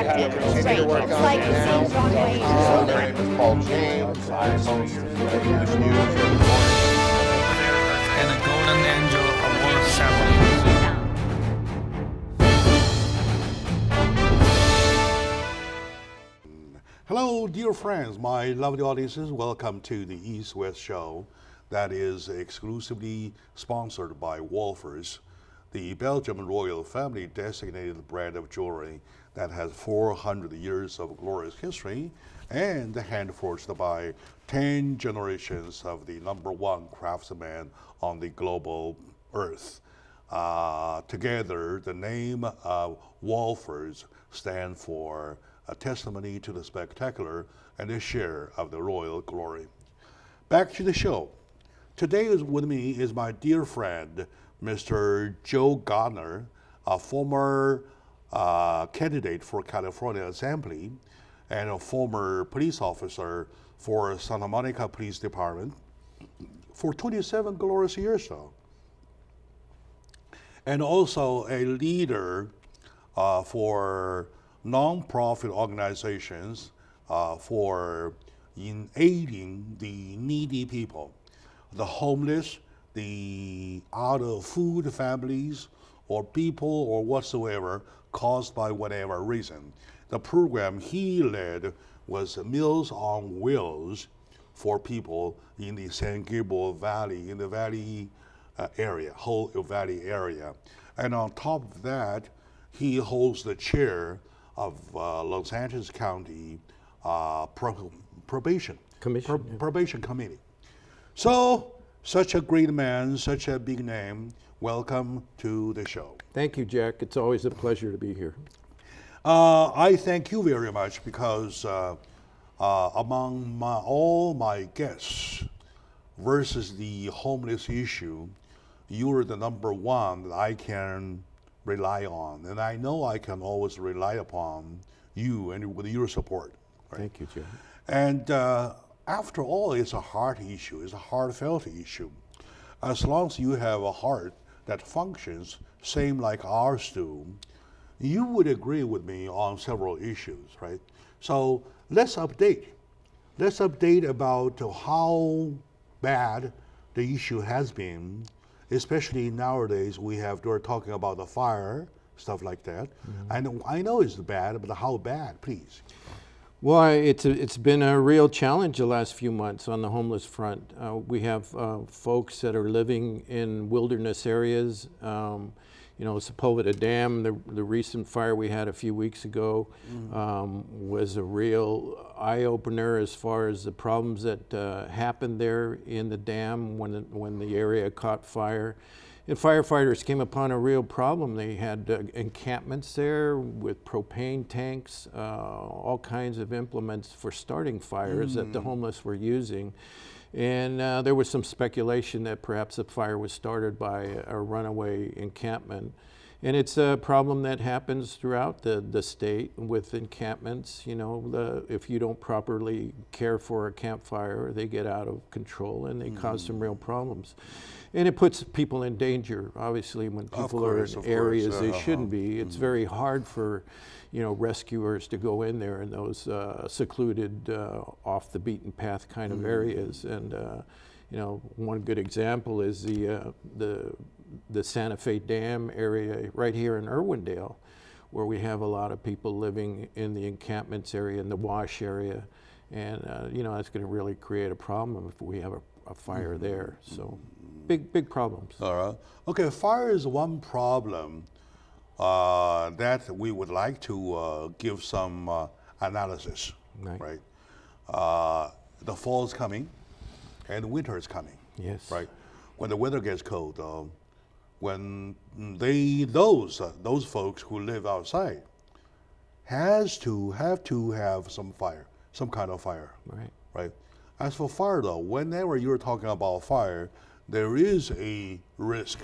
have to continue to work on it now. My name is Paul James. I host English News and the Golden Angel Award ceremony. Hello, dear friends, my lovely audiences. Welcome to the East-West Show that is exclusively sponsored by Wolfers, the Belgian royal family designated brand of jewelry that has 400 years of glorious history and hand-forged by 10 generations of the #1 craftsman on the global earth. Together, the name of Wolfers stand for a testimony to the spectacular and a share of the royal glory. Back to the show. Today with me is my dear friend, Mr. Joe Gardner, a former candidate for California Assembly and a former police officer for Santa Monica Police Department for 27 glorious years though. And also a leader for non-profit organizations for in aiding the needy people, the homeless, the out of food families, or people or whatsoever caused by whatever reason. The program he led was Meals on Wheels for people in the San Gabriel Valley, in the Valley area, whole Valley area. And on top of that, he holds the chair of Los Angeles County Probation Committee. So, such a great man, such a big name. Welcome to the show. Thank you, Jack. It's always a pleasure to be here. I thank you very much because among all my guests versus the homeless issue, you are the #1 that I can rely on, and I know I can always rely upon you and with your support. Right? Thank you, Jack. And after all, it's a heart issue. It's a heartfelt issue. As long as you have a heart that functions same like ours do, you would agree with me on several issues, right? So let's update. Let's update about how bad the issue has been, especially nowadays we're talking about the fire, stuff like that. Mm-hmm. I know it's bad, but how bad, please? Well, it's been a real challenge the last few months on the homeless front. We have folks that are living in wilderness areas. Sepulveda Dam, the recent fire we had a few weeks ago, was a real eye-opener as far as the problems that happened there in the dam when the area caught fire. And firefighters came upon a real problem. They had encampments there with propane tanks, all kinds of implements for starting fires that the homeless were using. And there was some speculation that perhaps the fire was started by a runaway encampment. And it's a problem that happens throughout the state with encampments. If you don't properly care for a campfire, they get out of control and they cause some real problems. And it puts people in danger, obviously, when people are in areas they shouldn't be. It's very hard for rescuers to go in there in those secluded, off the beaten path kind of areas. And one good example is the Santa Fe Dam area right here in Irwindale, where we have a lot of people living in the encampments area, in the wash area. And that's going to really create a problem if we have a fire there. So big problems. All right. Okay, fire is one problem that we would like to give some analysis, right? The fall is coming and winter is coming. Yes. Right? When the weather gets cold, when those folks who live outside have to have some kind of fire. Right? As for fire though, whenever you're talking about fire, there is a risk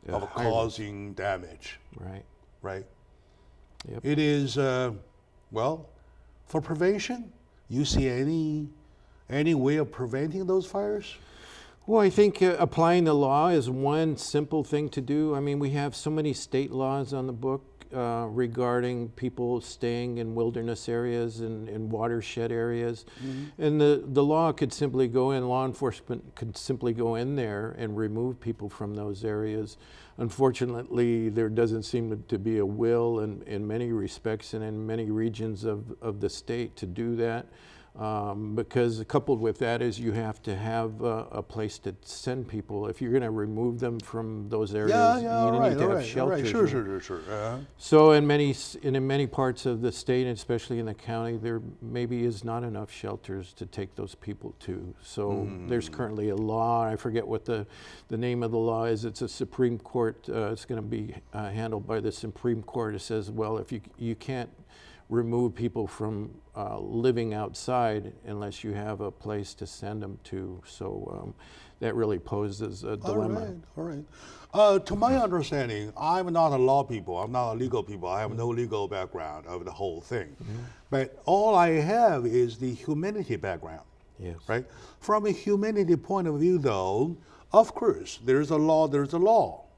of causing damage. Right? Yep. It is, for prevention, you see any way of preventing those fires? Well, I think applying the law is one simple thing to do. I mean, we have so many state laws on the book regarding people staying in wilderness areas and watershed areas. And the law could simply go in, law enforcement could simply go in there and remove people from those areas. Unfortunately, there doesn't seem to be a will in many respects and in many regions of the state to do that. Because coupled with that is you have to have a place to send people. If you're going to remove them from those areas, you need to have shelters. Sure. So in many parts of the state, and especially in the county, there maybe is not enough shelters to take those people to. So there's currently a law. I forget what the name of the law is. It's a Supreme Court. It's going to be handled by the Supreme Court. It says, well, if you can't remove people from living outside unless you have a place to send them to. So that really poses a dilemma. All right. To my understanding, I'm not a law people. I'm not a legal people. I have no legal background of the whole thing. But all I have is the humanity background. Yes. Right? From a humanity point of view, though, of course, there's a law,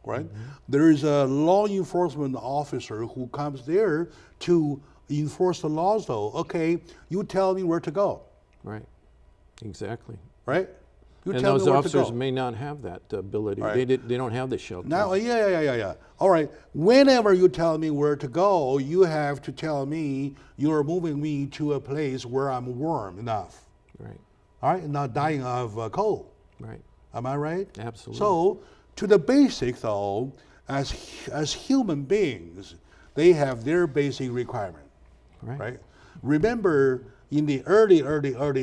right? There is a law enforcement officer who comes there to enforce the laws, though. Okay, you tell me where to go. Right. Exactly. Right? You And tell those me where officers to go. may not have that ability. Right. They don't have the shelter. Now, yeah. All right. Whenever you tell me where to go, you have to tell me you're moving me to a place where I'm warm enough. Right. All right, not dying of cold. Right. Am I right? Absolutely. So, to the basic though, as human beings, they have their basic requirement. Right? Remember, in the early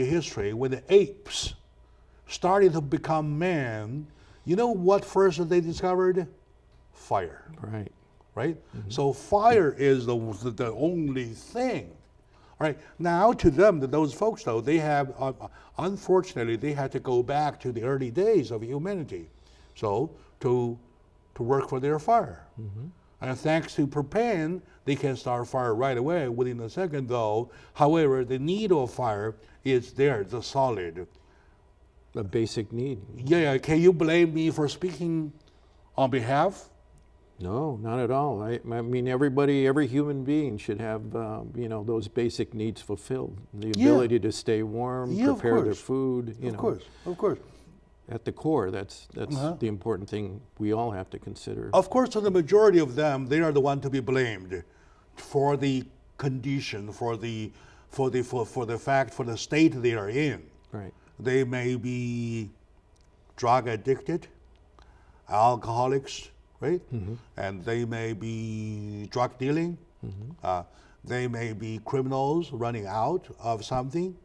history, when the apes started to become man, you know what first they discovered? Fire. Right? So fire is the only thing. All right. Now, to them, those folks, though, they have, unfortunately, they had to go back to the early days of humanity. So, to work for their fire. And thanks to propane, they can start fire right away within a second, though. However, the need of fire is there, the solid. A basic need. Yeah, can you blame me for speaking on behalf? No, not at all. I mean, every human being should have, those basic needs fulfilled. The ability to stay warm, prepare their food. Of course. At the core, that's the important thing we all have to consider. Of course, to the majority of them, they are the one to be blamed for the condition, for the fact, for the state they are in. Right. They may be drug addicted, alcoholics, right? And they may be drug dealing. They may be criminals running out of something,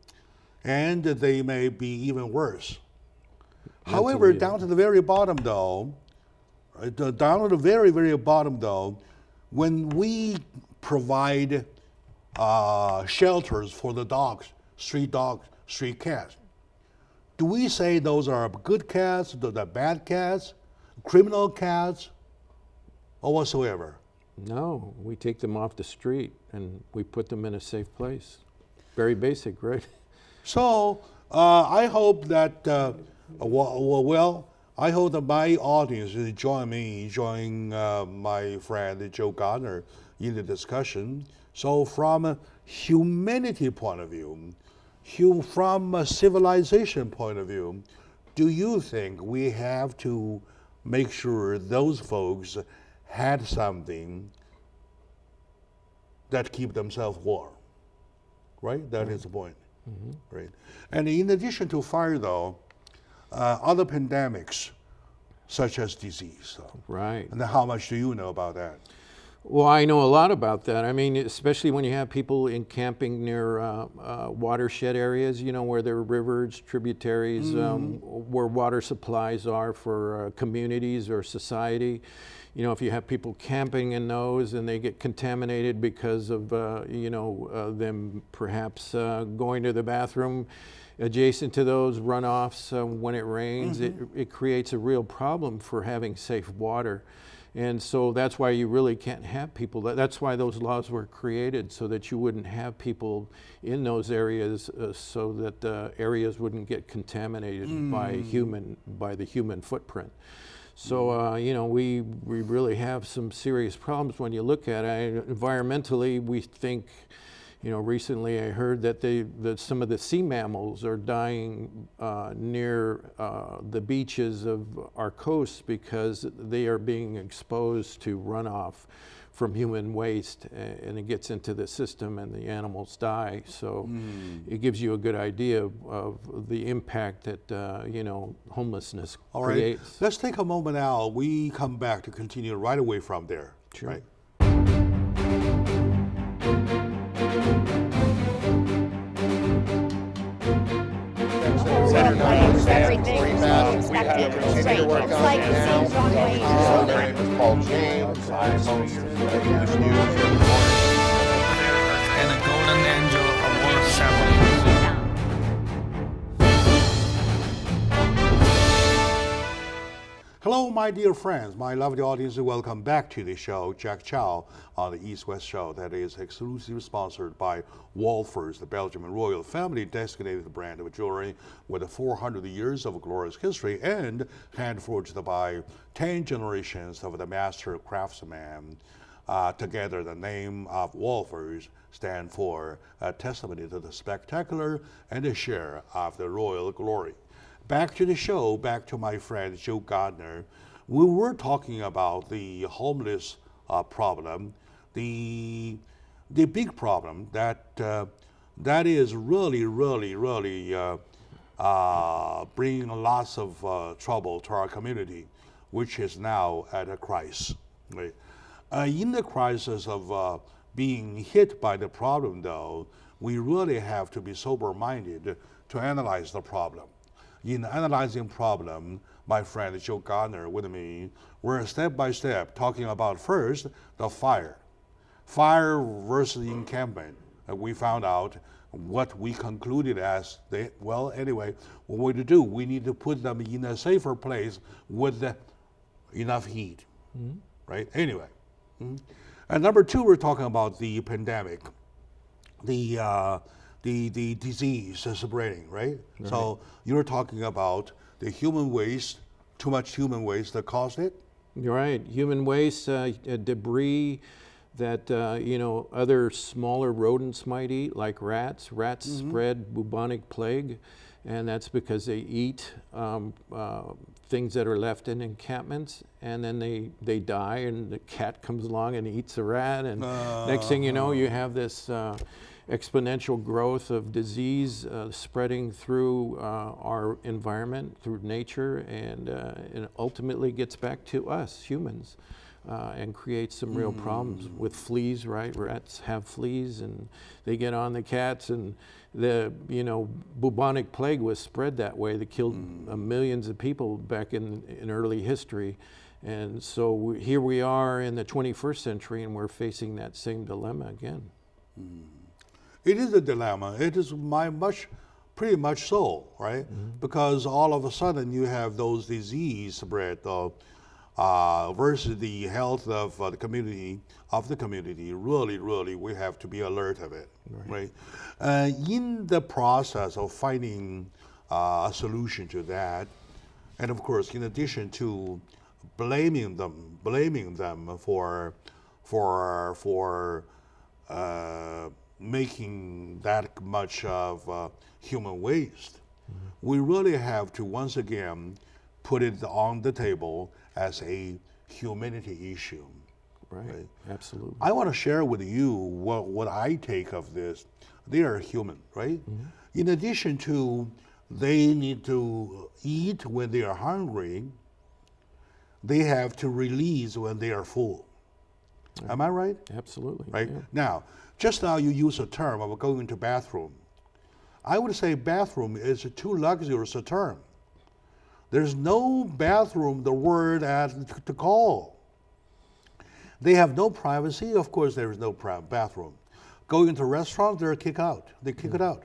and they may be even worse. However, down to the very bottom, though, when we provide shelters for the dogs, street cats, do we say those are good cats, those are bad cats, criminal cats, or whatsoever? No, we take them off the street and we put them in a safe place. Very basic, right? So I hope that, I hope that my audience will join my friend Joe Gardner in the discussion. So from a humanity point of view, from a civilization point of view, do you think we have to make sure those folks had something that keep themselves warm? Right? That is the point. Right. And in addition to fire, though, other pandemics, such as disease. Right. And how much do you know about that? Well, I know a lot about that. I mean, especially when you have people camping near watershed areas, where there are rivers, tributaries, where water supplies are for communities or society. If you have people camping in those and they get contaminated because of, them perhaps going to the bathroom adjacent to those runoffs when it rains, it creates a real problem for having safe water. And so that's why you really can't have people. That's why those laws were created, so that you wouldn't have people in those areas, so that areas wouldn't get contaminated by the human footprint. So, you know, we really have some serious problems when you look at it. Environmentally, we think, you know, recently I heard that some of the sea mammals are dying near the beaches of our coasts because they are being exposed to runoff from human waste, and it gets into the system and the animals die. So it gives you a good idea of the impact that, you know, homelessness All right. creates. Let's take a moment now. We come back to continue right away from there. Sure. Right? Everything we continue to work on it now. My name is Paul James. I'm host of English News here in And a golden angel award ceremony. Hello, my dear friends, my lovely audience, and welcome back to the show, Jack Chow on the East West Show that is exclusively sponsored by Wolfers, the Belgian royal family designated brand of jewelry with 400 years of glorious history and hand-forged by 10 generations of the master craftsmen. Together, the name of Wolfers stand for a testimony to the spectacular and a share of the royal glory. Back to the show, back to my friend Joe Gardner. We were talking about the homeless problem, the big problem that is really bringing lots of trouble to our community, which is now at a crisis. Right? In the crisis of being hit by the problem, though, we really have to be sober-minded to analyze the problem. In analyzing problem, my friend Joe Gardner with me, we're step by step talking about first the fire versus encampment. We found out what we concluded as anyway, what we do, we need to put them in a safer place with enough heat, right? Anyway, and number two, we're talking about the pandemic, the disease is spreading, right? So you're talking about the human waste, too much human waste that caused it? You're right. Human waste, debris that, you know, other smaller rodents might eat, like rats. Rats spread bubonic plague, and that's because they eat things that are left in encampments, and then they die, and the cat comes along and eats a rat, and next thing you know, you have this exponential growth of disease spreading through our environment, through nature, and ultimately gets back to us, humans, and creates some real problems with fleas, right? Rats have fleas, and they get on the cats, and the, you know, bubonic plague was spread that way. That killed millions of people back in early history. And so here we are in the 21st century, and we're facing that same dilemma again. It is a dilemma. It is pretty much so, right? Because all of a sudden you have those disease spread versus the health of the community. Really, we have to be alert of it, right? In the process of finding a solution to that, and of course, in addition to blaming them for making that much of human waste, we really have to once again put it on the table as a humanity issue. Right. Absolutely. I want to share with you what I take of this. They are human, right? In addition to they need to eat when they are hungry, they have to release when they are full. Right. Am I right? Absolutely. Right? Yeah. Now, just now you use a term of going to bathroom. I would say bathroom is too luxurious a term. There's no bathroom, the word to call. They have no privacy. Of course, there is no bathroom. Going into restaurants, they're kicked out. They kick it out.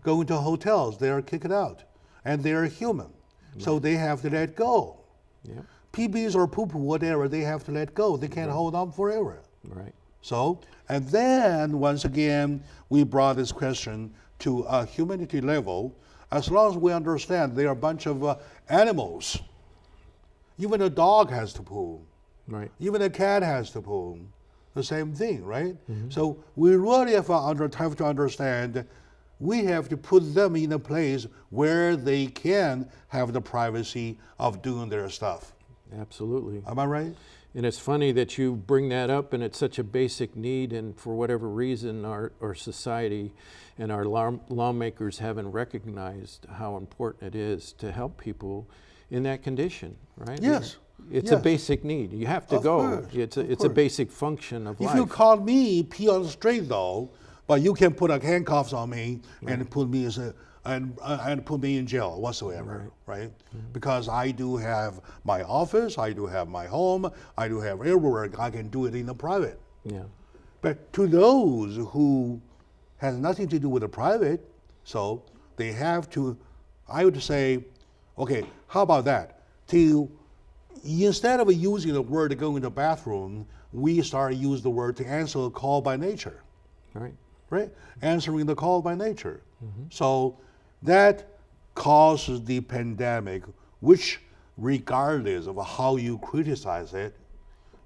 Going to hotels, they are kicked out. And they are human. So they have to let go. Yep. PBs or poo-poo, whatever, they have to let go. They can't hold on forever. Right. So, and then once again, we brought this question to a humanity level. As long as we understand they are a bunch of animals, Even a dog has to poo. Right. Even a cat has to poo. The same thing, right? So we really have to understand we have to put them in a place where they can have the privacy of doing their stuff. Absolutely. Am I right? And it's funny that you bring that up, and it's such a basic need, and for whatever reason, our society and our lawmakers haven't recognized how important it is to help people in that condition, right? Yes. It's Yes. a basic need. You have to Of go. course, It's of a course. basic function of If life. you caught me pee on the street though, but you can put handcuffs on me and put me and put me in jail whatsoever, right? Because I do have my office, I do have my home, I do have everywhere I can do it in the private. Yeah. But to those who has nothing to do with the private, so they have to, I would say, okay, how about that? Instead of using the word to go in the bathroom, we start use the word to answer a call by nature, Right. right? Answering the call by nature. So that causes the pandemic, which regardless of how you criticize it,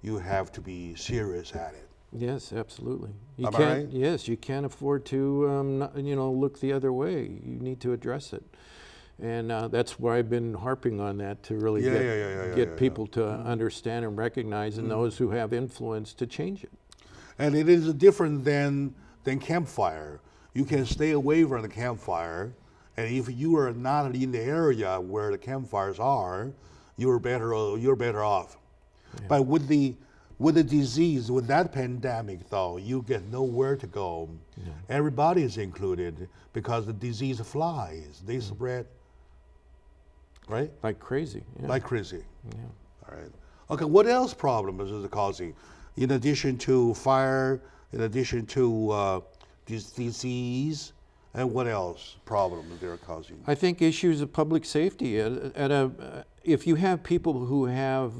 you have to be serious at it. Yes, absolutely. You Am I can't. right? Yes, you can't afford to, look the other way. You need to address it, and that's why I've been harping on that to really get people to understand and recognize, and those who have influence to change it. And it is different than campfire. You can stay away from the campfire, and if you are not in the area where the campfires are, you're better off. But with the disease, with that pandemic though, you get nowhere to go. Everybody is included because the disease flies. They spread, right? Like crazy. Yeah. Like crazy. Yeah. All right. Okay, what else problems is it causing? In addition to fire, in addition to disease, and what else problems they're causing? I think issues of public safety. If you have people who have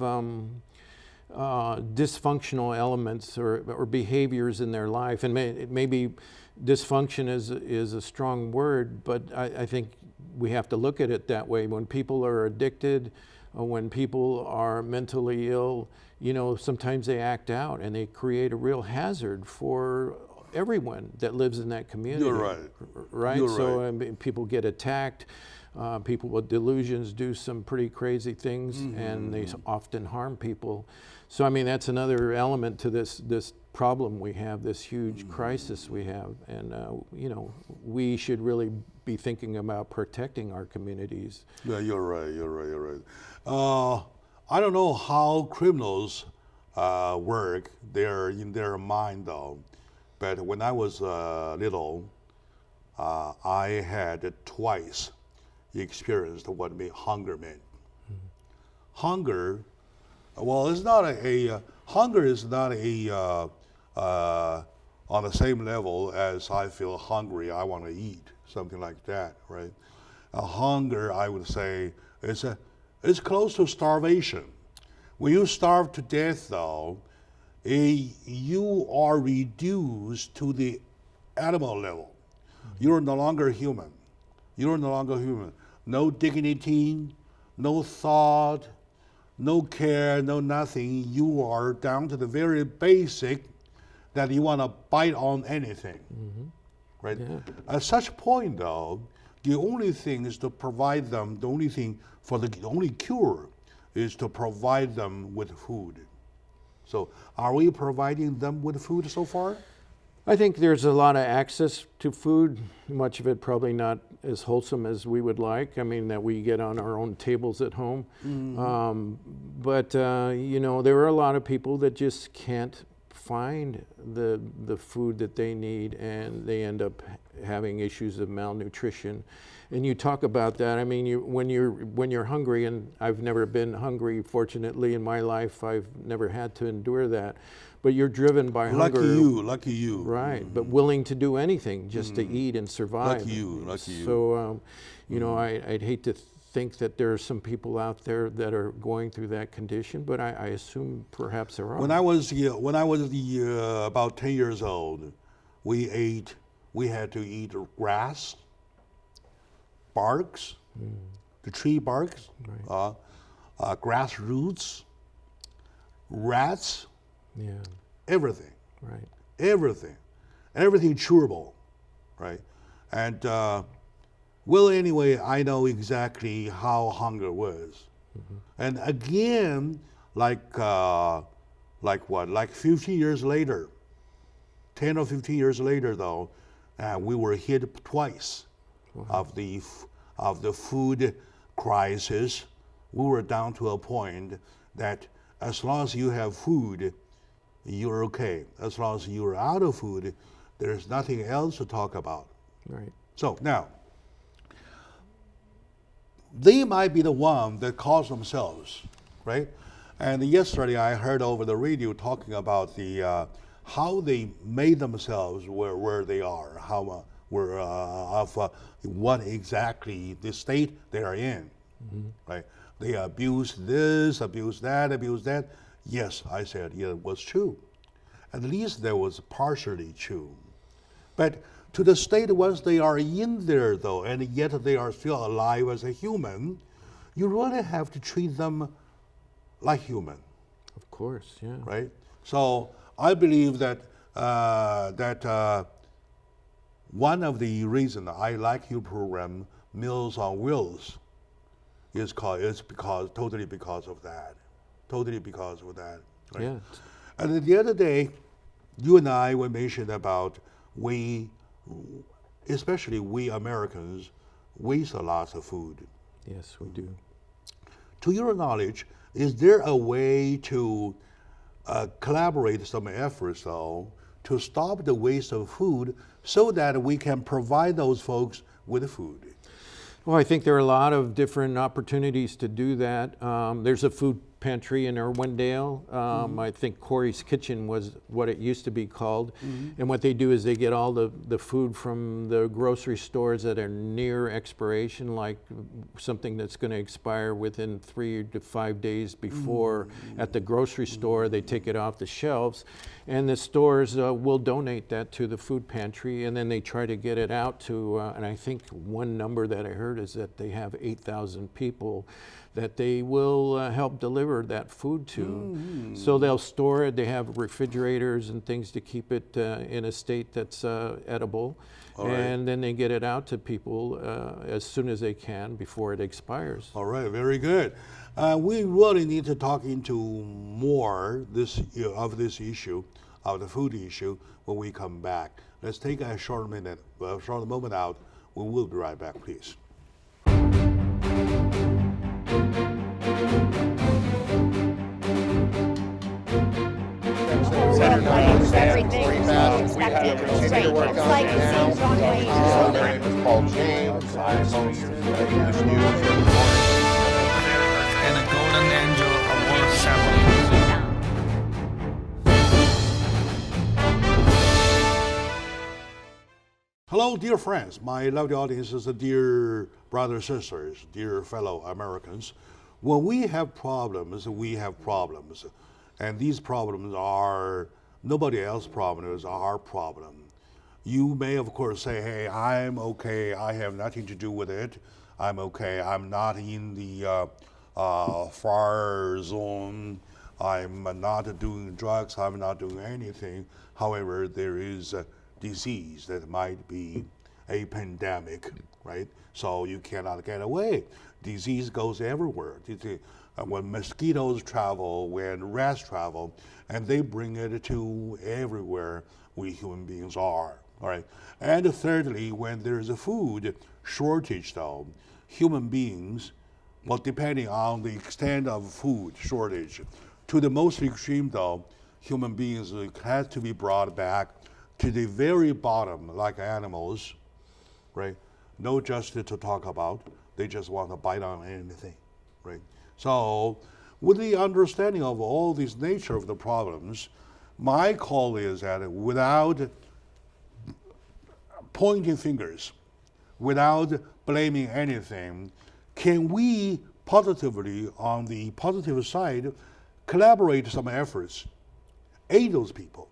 dysfunctional elements or behaviors in their life, and maybe dysfunction is a strong word, but I think we have to look at it that way. When people are addicted, when people are mentally ill, sometimes they act out and they create a real hazard for everyone that lives in that community. You're right. Right? You're So right. I mean, people get attacked. People with delusions do some pretty crazy things, and they often harm people. So I mean, that's another element to this problem we have, this huge crisis we have, and we should really be thinking about protecting our communities. Yeah, you're right. I don't know how criminals work in their mind though, but when I was little, I had twice experienced what hunger meant. Hunger, well, it's not hunger is not on the same level as I feel hungry, I want to eat, something like that, right? Hunger, I would say, it's close to starvation. When you starve to death, though, you are reduced to the animal level. You're no longer human. No dignity, no thought, no care, no nothing. You are down to the very basic that you want to bite on anything, right? Yeah. At such point, though, the only thing is to provide them, the only cure is to provide them with food. So are we providing them with food so far? I think there's a lot of access to food, much of it probably not as wholesome as we would like. I mean, that we get on our own tables at home. But there are a lot of people that just can't find the food that they need, and they end up having issues of malnutrition. And you talk about that. I mean, when you're hungry, and I've never been hungry, fortunately, in my life. I've never had to endure that. But you're driven by hunger. Lucky you. Right, but willing to do anything just to eat and survive. Lucky you. So, I'd hate to think that there are some people out there that are going through that condition, but I assume perhaps there are. When I was about 10 years old, we had to eat grass, barks, the tree barks, grassroots, rats, Yeah. everything, Right. everything chewable, right? And well, anyway, I know exactly how hunger was. And again, like what? Like 15 years later, 10 or 15 years later, though, we were hit twice of the food crisis. We were down to a point that as long as you have food, you're okay. As long as you're out of food, there's nothing else to talk about. Right. So now, they might be the one that cause themselves, right? And yesterday I heard over the radio talking about the how they made themselves where they are, how what exactly the state they are in, right? They abuse this, abuse that. Yes, I said yeah, it was true. At least there was partially true. But to the state once they are in there though, and yet they are still alive as a human, you really have to treat them like human, Of course. Yeah. right? So I believe that one of the reasons I like your program, Meals on Wheels, is totally because of that. Right? Yeah. And the other day, you and I were mentioned about especially we Americans, waste a lot of food. Yes, we do. To your knowledge, is there a way to collaborate some efforts, though, to stop the waste of food so that we can provide those folks with food? Well, I think there are a lot of different opportunities to do that. There's a food pantry in Irwindale. I think Corey's Kitchen was what it used to be called. And what they do is they get all the food from the grocery stores that are near expiration, like something that's going to expire within 3 to 5 days before at the grocery store. They take it off the shelves. And the stores will donate that to the food pantry, and then they try to get it out to, and I think one number that I heard is that they have 8,000 people that they will help deliver that food to. So they'll store it, they have refrigerators and things to keep it in a state that's edible. And then they get it out to people as soon as they can before it expires. All right, very good. We really need to talk into more of this issue, of the food issue, when we come back. Let's take a short moment out. We will be right back, please. Everything we have continue to work on it now. My name is Paul James. I host English News every morning. And a Golden Angel Award ceremony. Hello, dear friends, my lovely audiences, dear brothers, sisters, dear fellow Americans. When we have problems, we have problems. And these problems are nobody else's problem, it's our problem. You may, of course, say, hey, I'm okay, I have nothing to do with it. I'm okay, I'm not in the fire zone. I'm not doing drugs, I'm not doing anything. However, there is a disease that might be a pandemic, right? So you cannot get away. Disease goes everywhere. When mosquitoes travel, when rats travel, and they bring it to everywhere we human beings are, all right? And thirdly, when there's a food shortage, though, human beings, well, depending on the extent of food shortage, to the most extreme, though, human beings have to be brought back to the very bottom, like animals, right? No justice to talk about. They just want to bite on anything, right? So with the understanding of all this nature of the problems, my call is that without pointing fingers, without blaming anything, can we positively, on the positive side, collaborate some efforts, aid those people,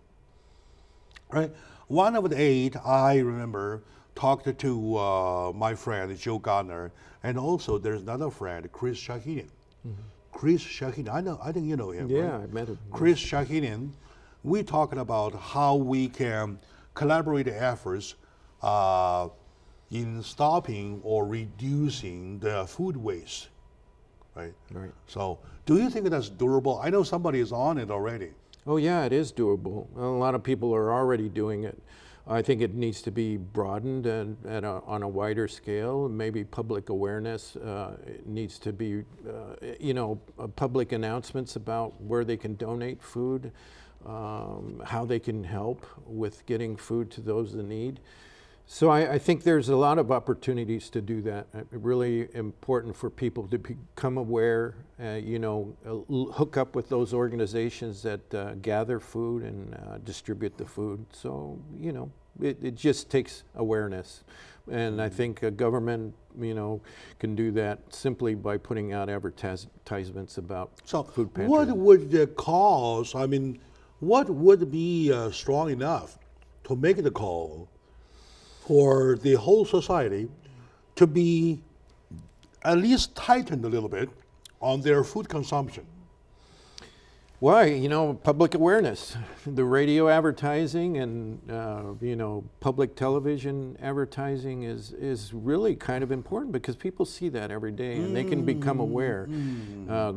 right? One of the 8, I remember, talked to my friend, Joe Gardner, and also there's another friend, Chris Shaheen. Chris Shahinian. I think you know him. Yeah, right? I met him. Chris Shahinian. We talking about how we can collaborate efforts in stopping or reducing the food waste, right? Right. So, do you think that's durable? I know somebody is on it already. Oh yeah, it is doable. A lot of people are already doing it. I think it needs to be broadened and on a wider scale. Maybe public awareness it needs to be, public announcements about where they can donate food, how they can help with getting food to those in need. So I think there's a lot of opportunities to do that. Really important for people to become aware, hook up with those organizations that gather food and distribute the food. So, it just takes awareness. And I think a government, can do that simply by putting out advertisements about food pantries. What would the cause, what would be strong enough to make the call for the whole society to be at least tightened a little bit on their food consumption? Why? Public awareness. The radio advertising and, public television advertising is really kind of important because people see that every day and they can become aware.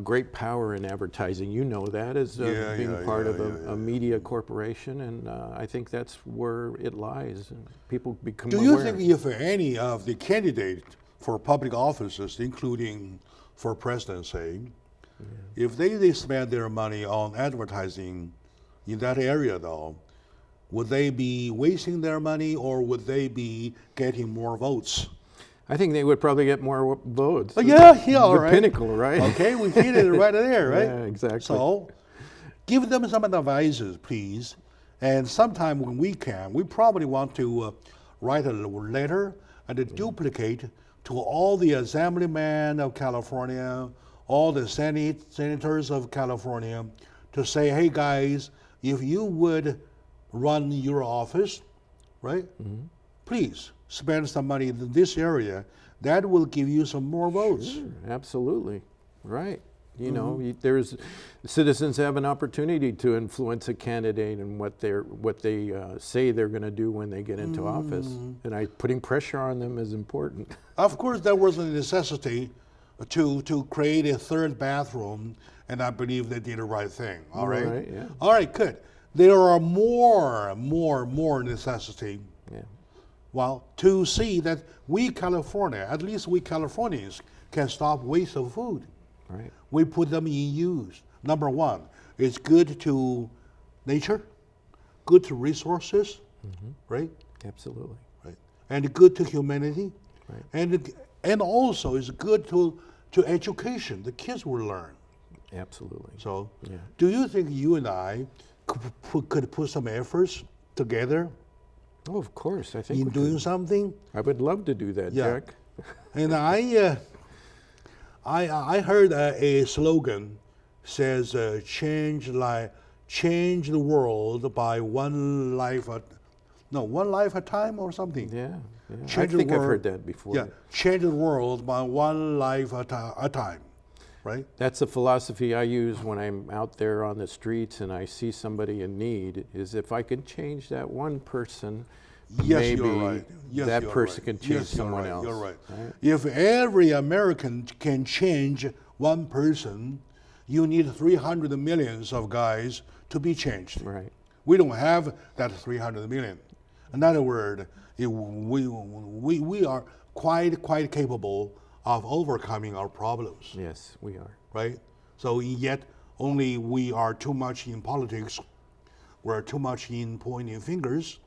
Great power in advertising. You know that as being part of a media corporation, and I think that's where it lies. And people become aware. Do you think if any of the candidates for public offices, including for presidency, if they spend their money on advertising in that area, though, would they be wasting their money or would they be getting more votes? I think they would probably get more votes. Oh, yeah, all the right. pinnacle, right? Okay, we hit it right there, right? Yeah, exactly. So, give them some advices, please. And sometime when we can, we probably want to write a letter and duplicate to all the assemblymen of California, all the senators of California, to say, hey guys, if you would run your office, right, please spend some money in this area. That will give you some more votes. Sure, absolutely, right. There's citizens have an opportunity to influence a candidate and what they say they're going to do when they get into office, and putting pressure on them is important. Of course, there was a necessity to create a third bathroom, and I believe they did the right thing. All right. Right, yeah. All right, good. There are more necessity. Yeah. Well, to see that we California, at least we Californians, can stop waste of food. Right. We put them in use. Number one, it's good to nature, good to resources, right? Absolutely. Right. And good to humanity. Right. And also it's good to education. The kids will learn. Absolutely. So, Yeah. do you think you and I could put some efforts together Oh, of course. I think in we doing could. something? I would love to do that, Yeah. Jack. And I heard a slogan says change the world by one life at a time or something. Yeah. I Change the think I've world- heard that before. Yeah, change the world by one life at a time, right? That's a philosophy I use when I'm out there on the streets and I see somebody in need, is if I can change that one person, Yes, maybe you're right. Yes, that you're person right. can change Yes, you're someone right. else. You're right. Right? If every American can change one person, you need 300 millions of guys to be changed. Right. We don't have that 300 million. In other words, we are quite capable of overcoming our problems, Yes, we are. right? So yet only we are too much in politics. We're too much in pointing fingers.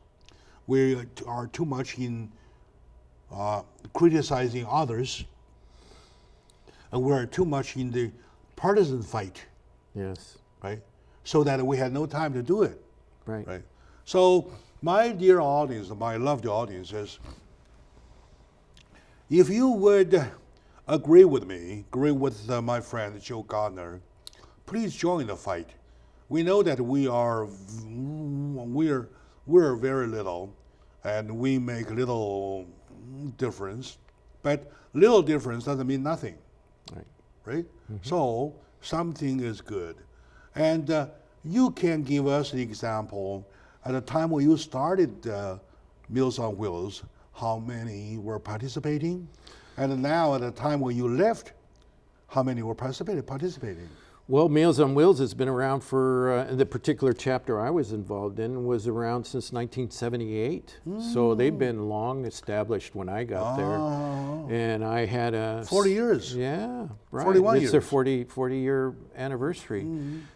We are too much in criticizing others. And we're too much in the partisan fight, Yes. right? So that we had no time to do it. Right. Right. So, my dear audience, my loved audiences, if you would agree with me, agree with my friend Joe Gardner, please join the fight. We know that we're very little, and we make little difference, but little difference doesn't mean nothing, Right. right? So, something is good. And you can give us the example at the time when you started Meals on Wheels, how many were participating? And now at the time when you left, how many were participating? Well, Meals on Wheels has been around for, the particular chapter I was involved in was around since 1978. So they've been long established when I got there. And I had a... 40 years. Yeah, right. 41 it's years. their 40-year anniversary.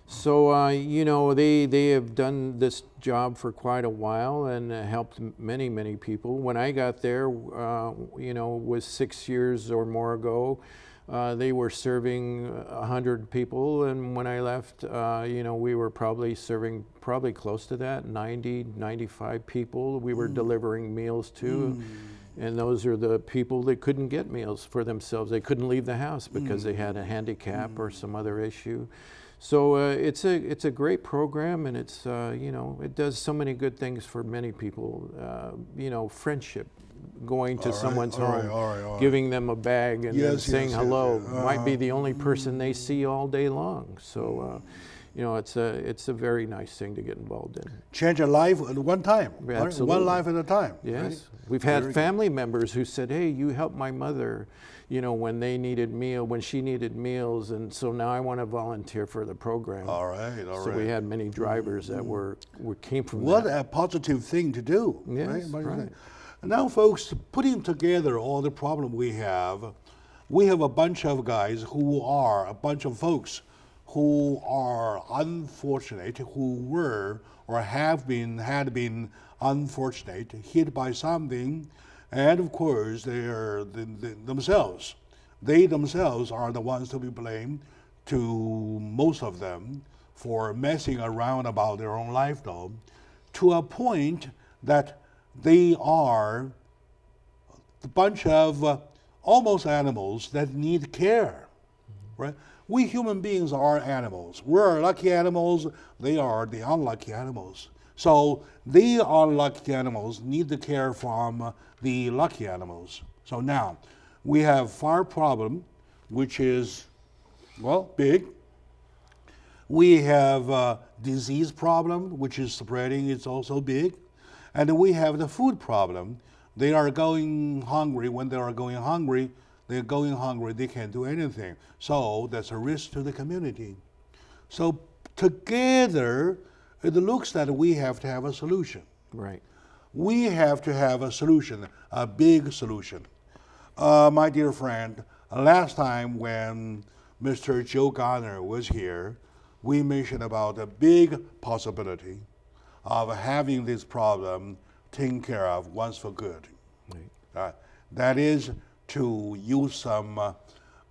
So, you know, they have done this job for quite a while and helped many, many people. When I got there, you know, was 6 years or more ago, they were serving 100 people, and when I left, you know, we were probably serving close to that, 90, 95 people we were delivering meals to. And those are the people that couldn't get meals for themselves. They couldn't leave the house because they had a handicap or some other issue. So it's a great program, and it's, you know, it does so many good things for many people. You know, friendship, going to someone's home, giving them a bag and then saying hello, might be the only person they see all day long. So, you know, it's a very nice thing to get involved in. Change a life at one time. Absolutely. One life at a time. Yes. Right? We've had family members who said, hey, you helped my mother, you know, when she needed meals, and so now I want to volunteer for the program. All right. So we had many drivers that came from What that. a positive thing to do. Yes, right? right. Now, folks, putting together all the problem we have a bunch of guys a bunch of folks who are unfortunate, who were or had been unfortunate, hit by something, and of course they themselves are the ones to be blamed, to most of them, for messing around about their own life, though, to a point that they are a bunch of almost animals that need care, right? We human beings are animals. We're lucky animals. They are the unlucky animals. So the unlucky animals need the care from the lucky animals. So now we have fire problem, which is, well, big. We have a disease problem, which is spreading. It's also big. And we have the food problem. They are going hungry. When they are going hungry, they can't do anything. So that's a risk to the community. So together, it looks that we have to have a solution. Right. We have to have a solution, a big solution. My dear friend, last time when Mr. Joe Garner was here, we mentioned about a big possibility of having this problem taken care of once for good. Right. That is to use some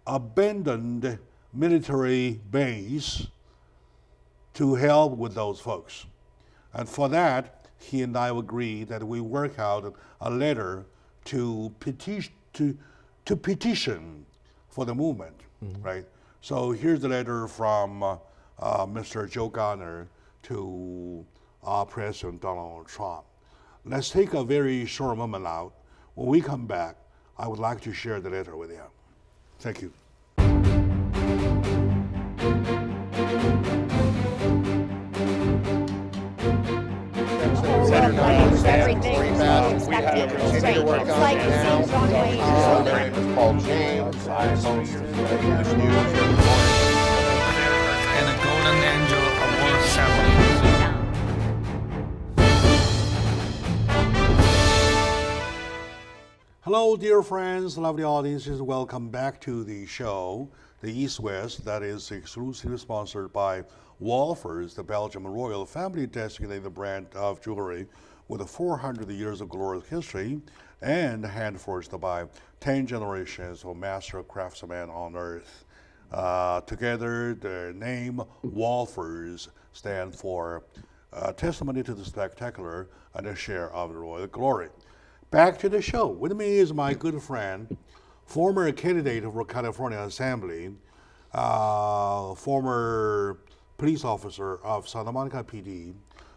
abandoned military base to help with those folks. And for that, he and I agreed that we work out a letter to petition for the movement, right? So here's the letter from Mr. Joe Garner to President Donald Trump. Let's take a very short moment out. When we come back, I would like to share the letter with you. Thank you. Everything is expected to straight. It's like seeing John Wayne. My name is Paul James. I am English news and a Golden Angel Award ceremony. Hello, dear friends, lovely audiences. Welcome back to the show, the East West, that is exclusively sponsored by Wolfers, the Belgian royal family designated brand of jewelry with 400 years of glorious history and hand-forged by 10 generations of master craftsmen on earth. Together, their name, Wolfers, stand for testimony to the spectacular and a share of the royal glory. Back to the show. With me is my good friend, former candidate for California Assembly, former police officer of Santa Monica PD,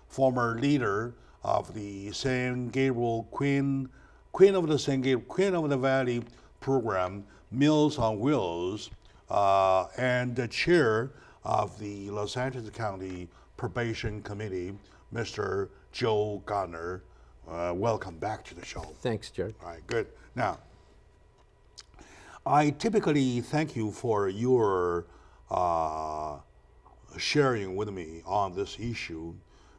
former leader of the San Gabriel Queen of the Valley program, Meals on Wheels, and the chair of the Los Angeles County Probation Committee, Mr. Joe Garner. Welcome back to the show. Thanks, Jared. All right, good. Now, I typically thank you for your sharing with me on this issue.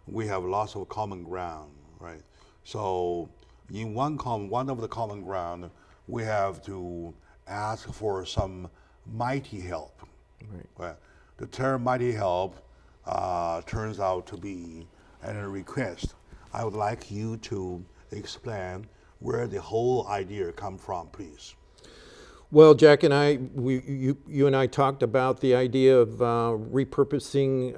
We have lots of common ground, right? So, in one of the common ground, we have to ask for some mighty help. Right. Well, the term mighty help turns out to be a request. I would like you to explain where the whole idea come from, please. Well, Jack and I, you and I talked about the idea of repurposing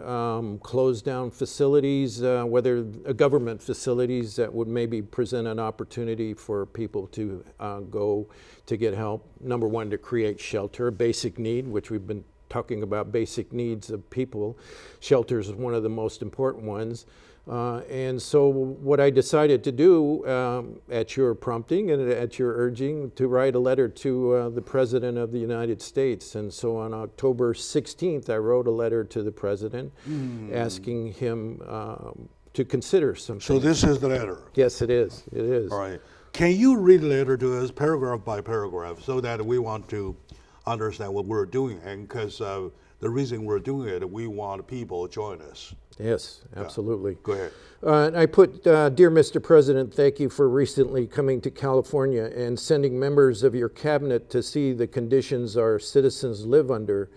closed down facilities, whether government facilities that would maybe present an opportunity for people to go to get help. Number one, to create shelter, a basic need, which we've been talking about basic needs of people. Shelter is one of the most important ones. And so what I decided to do at your prompting and at your urging to write a letter to the President of the United States. And so on October 16th, I wrote a letter to the President asking him to consider something. So this is the letter. Yes, it is. It is. All right. Can you read the letter to us paragraph by paragraph so that we want to understand what we're doing? And because the reason we're doing it, we want people to join us. Yes, absolutely. Go ahead. I put, Dear Mr. President, thank you for recently coming to California and sending members of your cabinet to see the conditions our citizens live under.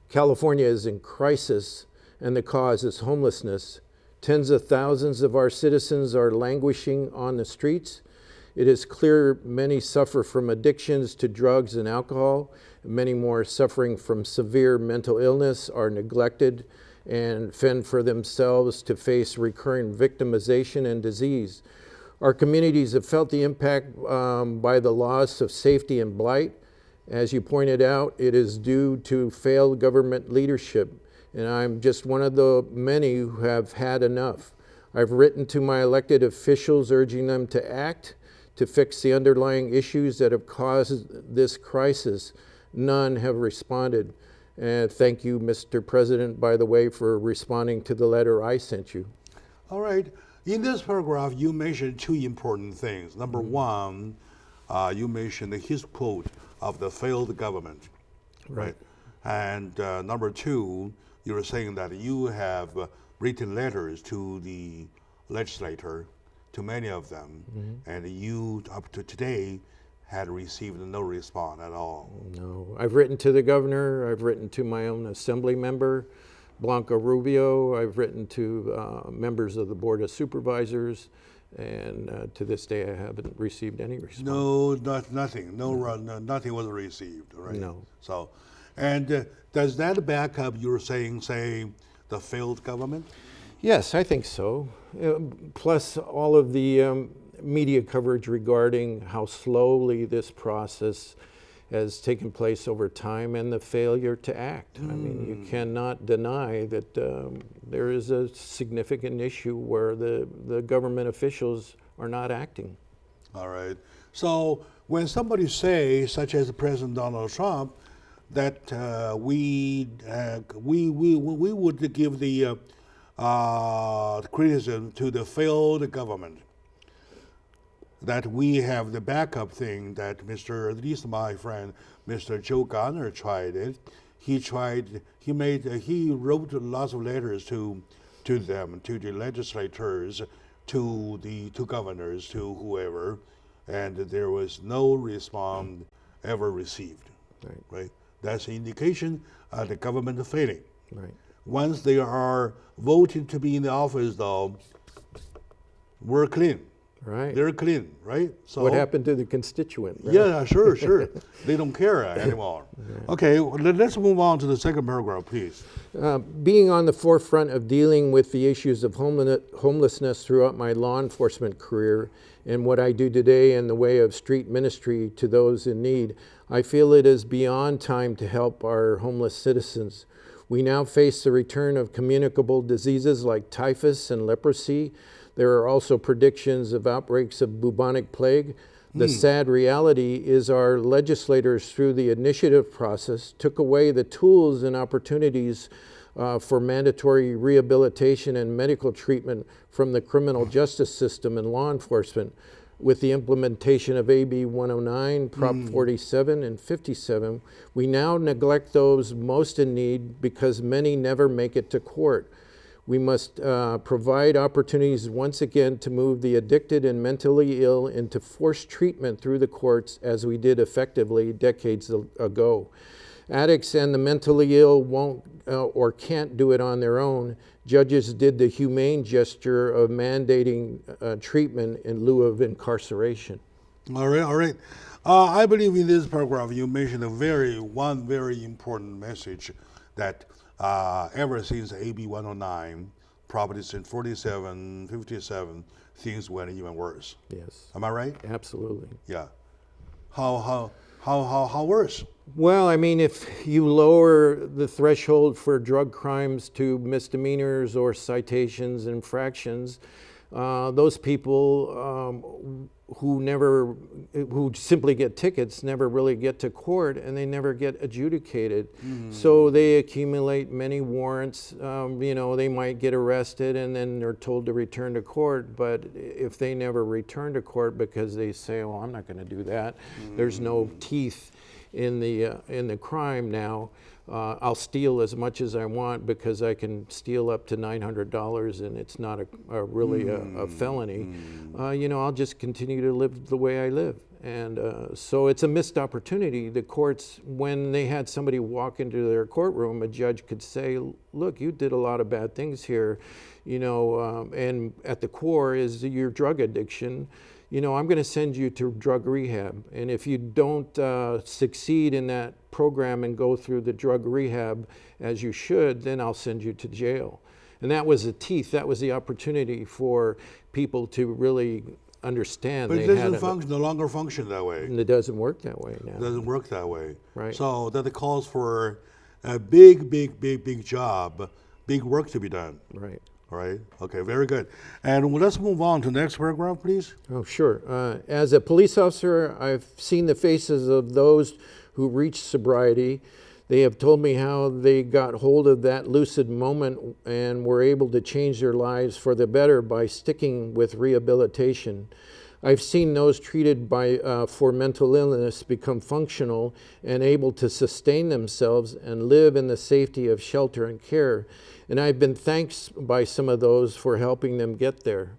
California is in crisis, and the cause is homelessness. Tens of thousands of our citizens are languishing on the streets. It is clear many suffer from addictions to drugs and alcohol. Many more suffering from severe mental illness are neglected and fend for themselves to face recurring victimization and disease. Our communities have felt the impact by the loss of safety and blight. As you pointed out, it is due to failed government leadership, and I'm just one of the many who have had enough. I've written to my elected officials urging them to act to fix the underlying issues that have caused this crisis. None have responded. And thank you, Mr. President, by the way, for responding to the letter I sent you. All right. In this paragraph, you mentioned two important things. Number one, you mentioned his quote of the failed government, right? And number two, you were saying that you have written letters to the legislator, to many of them, and you, up to today, had received no response at all. No, I've written to the governor, I've written to my own assembly member, Blanca Rubio, I've written to members of the Board of Supervisors, and to this day I haven't received any response. No, nothing. Nothing was received, right? No. So, and does that back up your saying, say, the failed government? Yes, I think so. Plus all of the media coverage regarding how slowly this process has taken place over time and the failure to act. I mean, you cannot deny that there is a significant issue where the government officials are not acting. All right. So when somebody says, such as President Donald Trump, that we would give the criticism to the failed government, that we have the backup thing that at least my friend, Mr. Joe Garner tried it. He wrote lots of letters to them, to the legislators, to governors, to whoever, and there was no response ever received. Right? That's an indication of the government failing. Right. Once they are voted to be in the office, though, we're clean. Right. They're clean, right? So what happened to the constituent? Right? Yeah, sure. They don't care anymore. Okay, let's move on to the second paragraph, please. Being on the forefront of dealing with the issues of homelessness throughout my law enforcement career and what I do today in the way of street ministry to those in need, I feel it is beyond time to help our homeless citizens. We now face the return of communicable diseases like typhus and leprosy. There are also predictions of outbreaks of bubonic plague. The sad reality is our legislators, through the initiative process, took away the tools and opportunities for mandatory rehabilitation and medical treatment from the criminal justice system and law enforcement. With the implementation of AB 109, Prop 47, and 57, we now neglect those most in need because many never make it to court. We must provide opportunities once again to move the addicted and mentally ill into forced treatment through the courts as we did effectively decades ago. Addicts and the mentally ill won't or can't do it on their own. Judges did the humane gesture of mandating treatment in lieu of incarceration. All right, all right. I believe in this paragraph you mentioned one very important message that ever since AB 109, Proposition 47, 57, things went even worse. Yes. Am I right? Absolutely. Yeah. How worse? Well, I mean, if you lower the threshold for drug crimes to misdemeanors or citations, infractions, those people who simply get tickets never really get to court, and they never get adjudicated. So they accumulate many warrants. They might get arrested and then they're told to return to court. But if they never return to court because they say, "Oh, I'm not going to do that," there's no teeth in the crime now. I'll steal as much as I want because I can steal up to $900 and it's not really a felony. I'll just continue to live the way I live. And so it's a missed opportunity. The courts, when they had somebody walk into their courtroom, a judge could say, "Look, you did a lot of bad things here, and at the core is your drug addiction. I'm going to send you to drug rehab. And if you don't succeed in that program and go through the drug rehab as you should, then I'll send you to jail." And that was the teeth. That was the opportunity for people to really understand. But it doesn't no longer function that way. And it doesn't work that way now. It doesn't work that way. Right. So that calls for a big job, big work to be done. Right. All right. Okay. Very good. And let's move on to the next paragraph, please. Oh, sure. As a police officer, I've seen the faces of those who reached sobriety. They have told me how they got hold of that lucid moment and were able to change their lives for the better by sticking with rehabilitation. I've seen those treated for mental illness become functional and able to sustain themselves and live in the safety of shelter and care. And I've been thanked by some of those for helping them get there.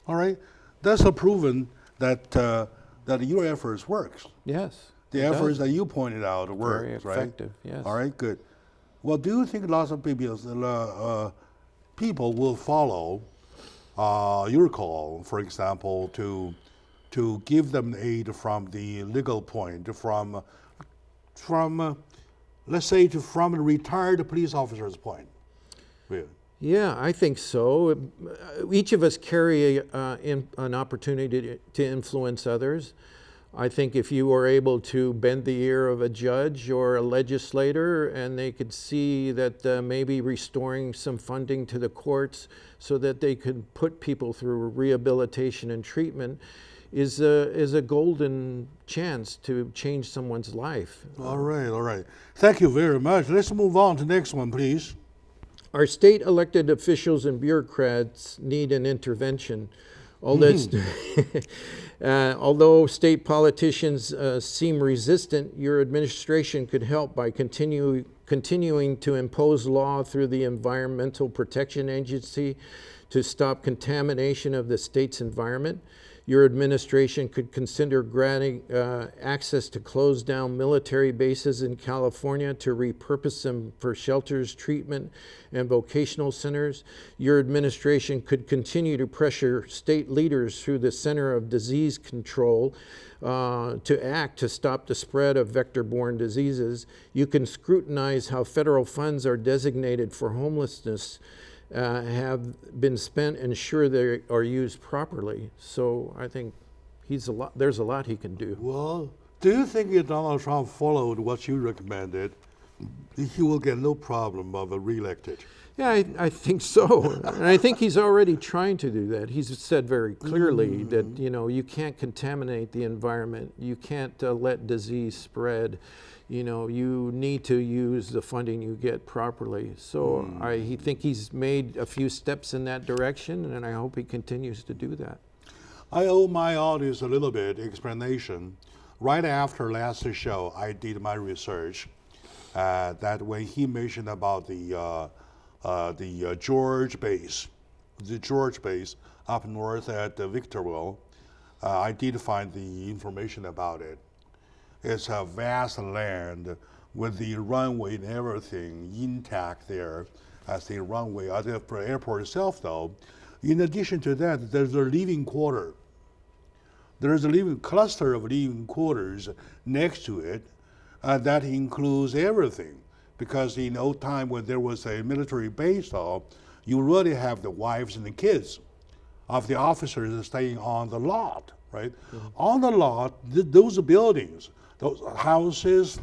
All right. That's a proven that your efforts works. Yes. The efforts that you pointed out works, Very right? effective, yes. All right, good. Well, do you think lots of people will follow your call, for example, to give them aid from the legal point, from let's say from a retired police officer's point? Yeah. Yeah, I think so. Each of us carry an opportunity to influence others. I think if you were able to bend the ear of a judge or a legislator and they could see that maybe restoring some funding to the courts so that they could put people through rehabilitation and treatment is a golden chance to change someone's life. All right, all right. Thank you very much. Let's move on to the next one, please. Our state elected officials and bureaucrats need an intervention. Although state politicians seem resistant, your administration could help by continuing to impose law through the Environmental Protection Agency to stop contamination of the state's environment. Your administration could consider granting access to closed down military bases in California to repurpose them for shelters, treatment, and vocational centers. Your administration could continue to pressure state leaders through the Center of Disease Control to act to stop the spread of vector-borne diseases. You can scrutinize how federal funds are designated for homelessness have been spent and ensure they are used properly. So I think there's a lot he can do. Well, do you think if Donald Trump followed what you recommended, he will get no problem of reelected. Yeah, I think so. And I think he's already trying to do that. He's said very clearly that, you can't contaminate the environment. You can't let disease spread. You need to use the funding you get properly. So I think he's made a few steps in that direction, and I hope he continues to do that. I owe my audience a little bit explanation. Right after last show, I did my research that when he mentioned about the George base, up north at Victorville, I did find the information about it. It's a vast land with the runway and everything intact there as the runway at the airport itself, though. In addition to that, there's a living quarter. There's a living cluster of living quarters next to it that includes everything. Because in old time when there was a military base, though, you really have the wives and the kids of the officers staying on the lot, right? On the lot, those buildings, those houses,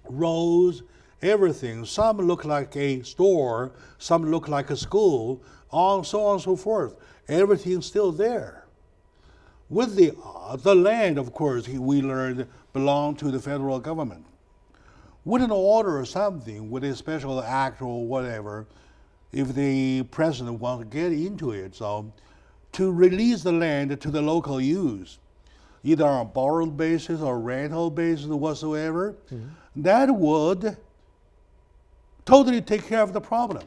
roads, everything. Some look like a store, some look like a school, so on and so forth. Everything's still there. With the land, of course, we learned belonged to the federal government. With an order or something, with a special act or whatever, if the president wants to get into it, so to release the land to the local use, either on a borrowed basis or rental basis or whatsoever, that would totally take care of the problem.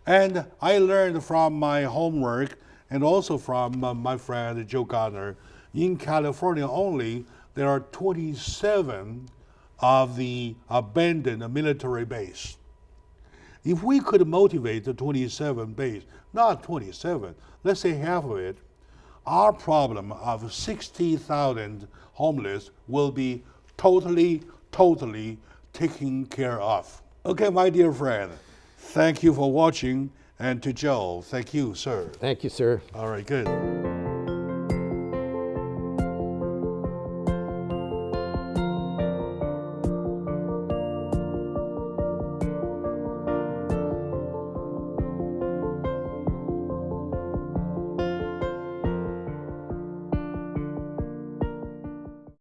And I learned from my homework and also from my friend Joe Gardner, in California only, there are 27 of the abandoned military base. If we could motivate the 27 base, not 27, let's say half of it, our problem of 60,000 homeless will be totally taken care of. Okay, my dear friend, thank you for watching. And to Joe, thank you, sir. Thank you, sir. All right, good.